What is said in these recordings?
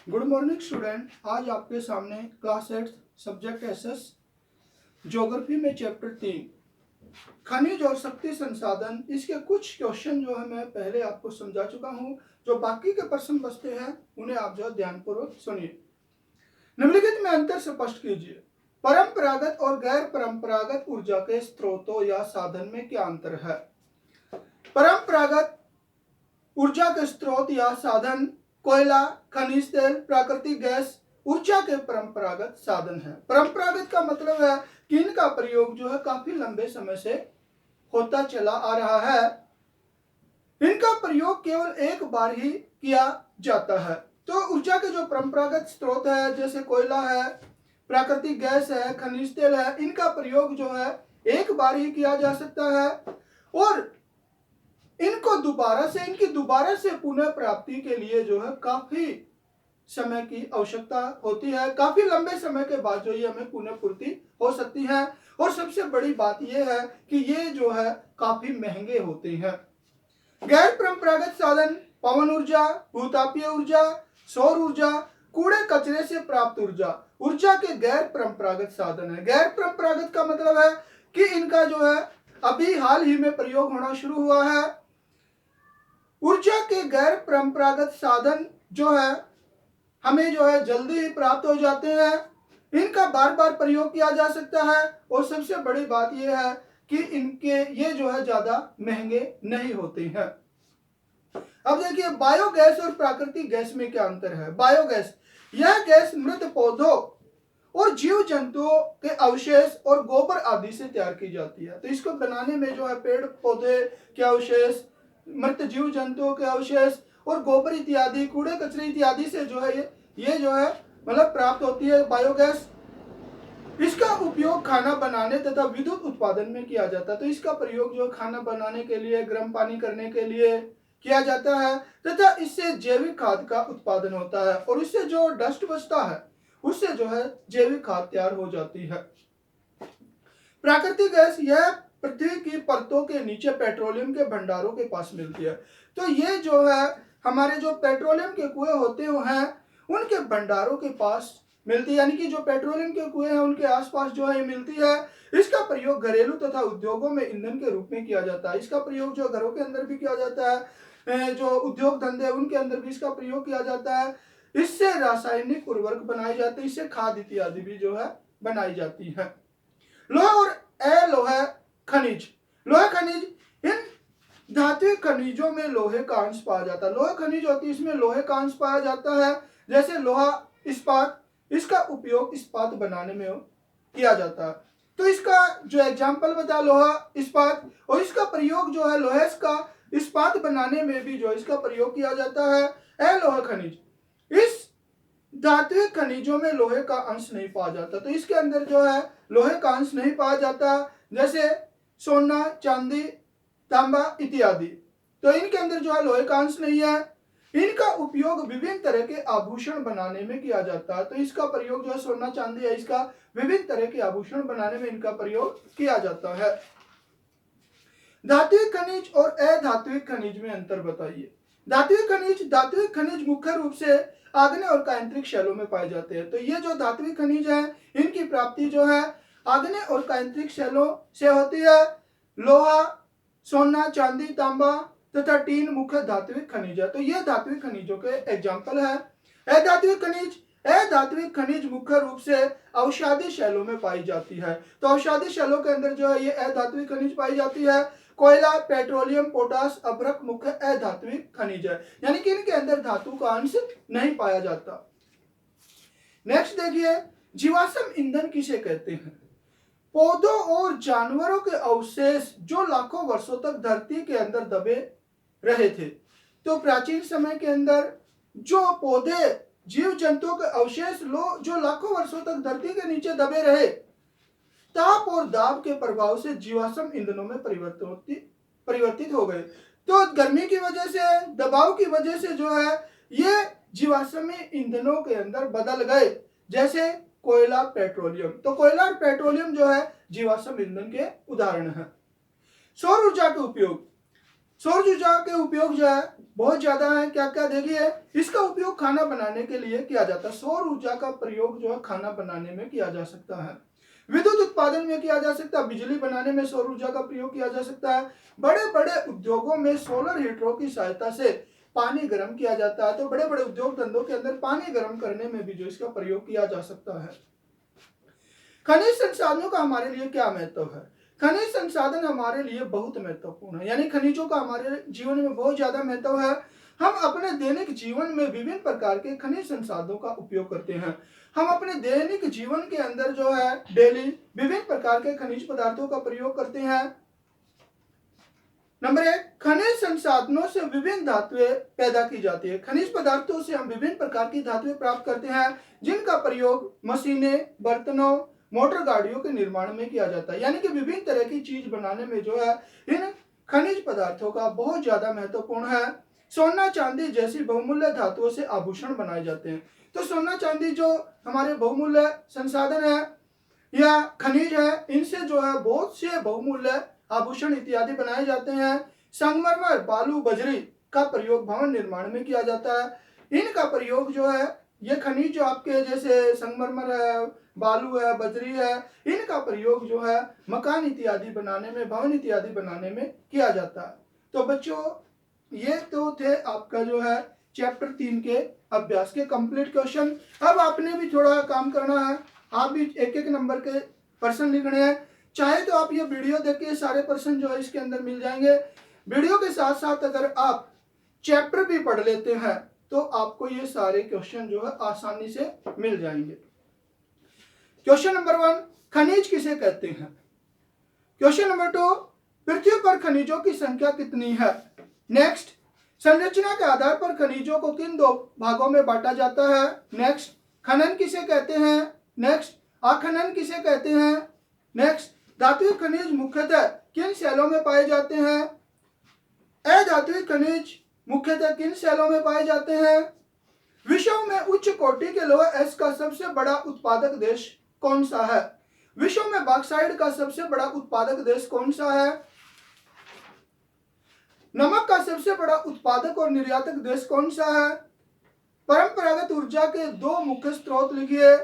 Good morning student. आज आपके सामने क्लास 8 सब्जेक्ट एसएस ज्योग्राफी में चैप्टर 3 खनिज और शक्ति संसाधन, इसके कुछ क्वेश्चन जो है मैं पहले आपको समझा चुका हूं। जो बाकी के प्रश्न बचते हैं उन्हें आप जो ध्यानपूर्वक सुनिए। निम्नलिखित में अंतर स्पष्ट कीजिए। परंपरागत और गैर परंपरागत ऊर्जा के स्रोतों या साधन में क्या अंतर है? परंपरागत ऊर्जा के स्रोत या साधन कोयला, खनिज तेल, प्राकृतिक गैस ऊर्जा के परंपरागत साधन है। परंपरागत का मतलब है कि इनका प्रयोग जो है काफी लंबे समय से होता चला आ रहा है। इनका प्रयोग केवल एक बार ही किया जाता है। तो ऊर्जा के जो परंपरागत स्रोत है जैसे कोयला है, प्राकृतिक गैस है, खनिज तेल है, इनका प्रयोग जो है एक बार ही किया जा सकता है और इनको इनकी दोबारा से पुनः प्राप्ति के लिए जो है काफी समय की आवश्यकता होती है। काफी लंबे समय के बाद जो ये हमें पुनः पूर्ति हो सकती है। और सबसे बड़ी बात यह है कि ये जो है काफी महंगे होते हैं। गैर परंपरागत साधन पवन ऊर्जा, भूतापीय ऊर्जा, सौर ऊर्जा, कूड़े कचरे से प्राप्त ऊर्जा ऊर्जा के गैर परंपरागत साधन है। गैर परंपरागत का मतलब है कि इनका जो है अभी हाल ही में प्रयोग होना शुरू हुआ है। ऊर्जा के गैर परंपरागत साधन जो है हमें जो है जल्दी ही प्राप्त हो जाते हैं। इनका बार बार प्रयोग किया जा सकता है और सबसे बड़ी बात यह है कि ये जो है ज्यादा महंगे नहीं होते हैं। अब देखिए बायोगैस और प्राकृतिक गैस में क्या अंतर है। बायोगैस, यह गैस मृत पौधों और जीव जंतुओं के अवशेष और गोबर आदि से तैयार की जाती है। तो इसको बनाने में जो है पेड़ पौधे के अवशेष, मृत जीव जंतुओं के अवशेष और गोबर इत्यादि, कूड़े कचरे इत्यादि से जो है ये जो है मतलब प्राप्त होती है बायोगैस। इसका उपयोग खाना बनाने तथा विद्युत उत्पादन में किया जाता है। तो इसका प्रयोग जो खाना बनाने के लिए, गर्म पानी करने के लिए किया जाता है तथा इससे जैविक खाद का उत्पादन होता है और इससे जो डस्ट बचता है उससे जो है जैविक खाद तैयार हो जाती है। प्राकृतिक गैस, यह पृथ्वी की परतों के नीचे पेट्रोलियम के भंडारों के पास मिलती है। तो ये जो है हमारे जो पेट्रोलियम के कुएं होते हैं उनके भंडारों के पास मिलती है, यानी कि जो पेट्रोलियम के कुएं हैं उनके आसपास जो है ये मिलती है। इसका प्रयोग घरेलू तथा उद्योगों में ईंधन के रूप में किया जाता है। इसका प्रयोग जो घरों के अंदर भी किया जाता है, जो उद्योग धंधे उनके अंदर भी इसका प्रयोग किया जाता है। इससे रासायनिक उर्वरक बनाए जाते हैं, इससे खाद इत्यादि भी जो है बनाई जाती है। लोहा और अलोहा खनिज, लोहा खनिज, इन धातु खनिजों में लोहे का अंश पाया जाता है। लोहा खनिज होती है, इसमें लोहे का अंश पाया जाता है। जैसे लोहा इस्पात, इसका उपयोग इस्पात बनाने में किया जाता है। तो इसका जो एग्जाम्पल बता लोहा इस्पात, और इसका प्रयोग जो है लोहे का इस्पात बनाने में भी जो इसका प्रयोग किया जाता है। अलोहा खनिज, इस धातु खनिजों में लोहे का अंश नहीं पाया जाता। तो इसके अंदर जो है लोहे का अंश नहीं पाया जाता, जैसे सोना, चांदी, तांबा इत्यादि। तो इनके अंदर जो है लोहे का अंश नहीं है। इनका उपयोग विभिन्न तरह के आभूषण बनाने में किया जाता है। तो इसका प्रयोग जो है सोना चांदी है, इसका विभिन्न तरह के आभूषण बनाने में इनका प्रयोग किया जाता है। धात्विक खनिज और अधात्विक खनिज में अंतर बताइए। धात्विक खनिज मुख्य रूप से आग्नेय और कायांतरिक शैलों में पाए जाते हैं। तो ये जो धात्विक खनिज है इनकी प्राप्ति जो है आग्नेय और कायांतरिक शैलों से होती है। लोहा, सोना, चांदी, तांबा तथा टीन मुख्य धात्विक खनिज है। तो ये धात्विक खनिजों के एग्जाम्पल है। अधात्विक खनिज मुख्य रूप से अवसादी शैलों में पाई जाती है। तो अवसादी शैलों के अंदर जो है ये अधात्विक खनिज पाई जाती है। कोयला, पेट्रोलियम, पोटास, अभ्रक मुख्य अधात्विक खनिज है, यानी कि इनके अंदर धातु का अंश नहीं पाया जाता। नेक्स्ट देखिए, जीवाश्म ईंधन किसे कहते हैं? पौधों और जानवरों के अवशेष जो लाखों वर्षों तक धरती के अंदर दबे रहे थे। तो प्राचीन समय के अंदर जो पौधे, जीव जंतुओं के अवशेष जो लाखों वर्षों तक धरती के नीचे दबे रहे, ताप और दाब के प्रभाव से जीवाश्म ईंधनों में परिवर्तित हो गए। तो गर्मी की वजह से, दबाव की वजह से जो है ये जीवाश्म ईंधनों के अंदर बदल गए, जैसे कोयला, पेट्रोलियम। तो कोयला और पेट्रोलियम जो है जीवाश्म ईंधन के उदाहरण है। सौर ऊर्जा के उपयोग, सौर ऊर्जा के उपयोग जो है बहुत ज्यादा है। क्या क्या देखिए, इसका उपयोग खाना बनाने के लिए किया जाता है। सौर ऊर्जा का प्रयोग जो है खाना बनाने में किया जा सकता है। विद्युत उत्पादन में किया जा सकता है, बिजली बनाने में सौर ऊर्जा का प्रयोग किया जा सकता है। बड़े बड़े उद्योगों में सोलर हीटरों की सहायता से पानी गर्म किया जाता है। तो बड़े बड़े उद्योग धंधों के अंदर पानी गर्म करने में भी जो इसका प्रयोग किया जा सकता है। खनिज संसाधनों का हमारे लिए क्या महत्व है? खनिज संसाधन हमारे लिए बहुत महत्वपूर्ण है, यानी खनिजों का हमारे जीवन में बहुत ज्यादा महत्व है। हम अपने दैनिक जीवन में विभिन्न प्रकार के खनिज संसाधनों का उपयोग करते हैं। हम अपने दैनिक जीवन के अंदर जो है डेली विभिन्न प्रकार के खनिज पदार्थों का प्रयोग करते हैं। नंबर 1, खनिज संसाधनों से विभिन्न धातुएं पैदा की जाती है। खनिज पदार्थों से हम विभिन्न प्रकार की धातुएं प्राप्त करते हैं, जिनका प्रयोग मशीनें, बर्तनों, मोटर गाड़ियों के निर्माण में किया जाता है। यानी कि विभिन्न तरह की चीज बनाने में जो है इन खनिज पदार्थों का बहुत ज्यादा महत्वपूर्ण है। सोना चांदी जैसी बहुमूल्य धातुओं से आभूषण बनाए जाते हैं। तो सोना चांदी जो हमारे बहुमूल्य संसाधन है या खनिज है, इनसे जो है बहुत से बहुमूल्य आभूषण इत्यादि बनाए जाते हैं। संगमरमर, बालू, बजरी का प्रयोग भवन निर्माण में किया जाता है। इनका प्रयोग जो है ये खनिज जो आपके जैसे संगमरमर है, बालू है, बजरी है, इनका प्रयोग जो है मकान इत्यादि बनाने में, भवन इत्यादि बनाने में किया जाता है। तो बच्चों ये तो थे आपका जो है चैप्टर 3 के अभ्यास के कंप्लीट क्वेश्चन। अब आपने भी थोड़ा काम करना है, आप भी एक एक नंबर के प्रश्न लिखने हैं। चाहे तो आप ये वीडियो देख के सारे प्रश्न जो है इसके अंदर मिल जाएंगे। वीडियो के साथ साथ अगर आप चैप्टर भी पढ़ लेते हैं तो आपको ये सारे क्वेश्चन जो है आसानी से मिल जाएंगे। क्वेश्चन नंबर 1, खनिज किसे कहते हैं? क्वेश्चन नंबर 2, पृथ्वी पर खनिजों की संख्या कितनी है? नेक्स्ट, संरचना के आधार पर खनिजों को किन 2 भागों में बांटा जाता है? नेक्स्ट, खनन किसे कहते हैं? नेक्स्ट, अखनन किसे कहते हैं? नेक्स्ट, धात्विक खनिज मुख्यतः किन शैलों में पाए जाते हैं? अधात्विक खनिज मुख्यतः किन शैलों में पाए जाते हैं? विश्व में उच्च कोटि के लौह अयस्क का सबसे बड़ा उत्पादक देश कौन सा है? विश्व में बॉक्साइट का सबसे बड़ा उत्पादक देश कौन सा है? नमक का सबसे बड़ा उत्पादक और निर्यातक देश कौन सा है? परंपरागत ऊर्जा के 2 मुख्य स्रोत लिखिए।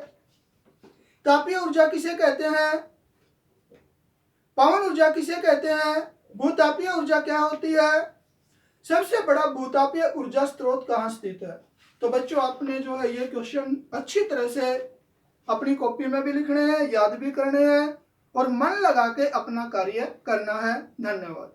तापीय ऊर्जा किसे कहते हैं? पवन ऊर्जा किसे कहते हैं? भूतापीय ऊर्जा क्या होती है? सबसे बड़ा भूतापीय ऊर्जा स्रोत कहाँ स्थित है? तो बच्चों आपने जो है ये क्वेश्चन अच्छी तरह से अपनी कॉपी में भी लिखने हैं, याद भी करने हैं और मन लगा के अपना कार्य करना है। धन्यवाद।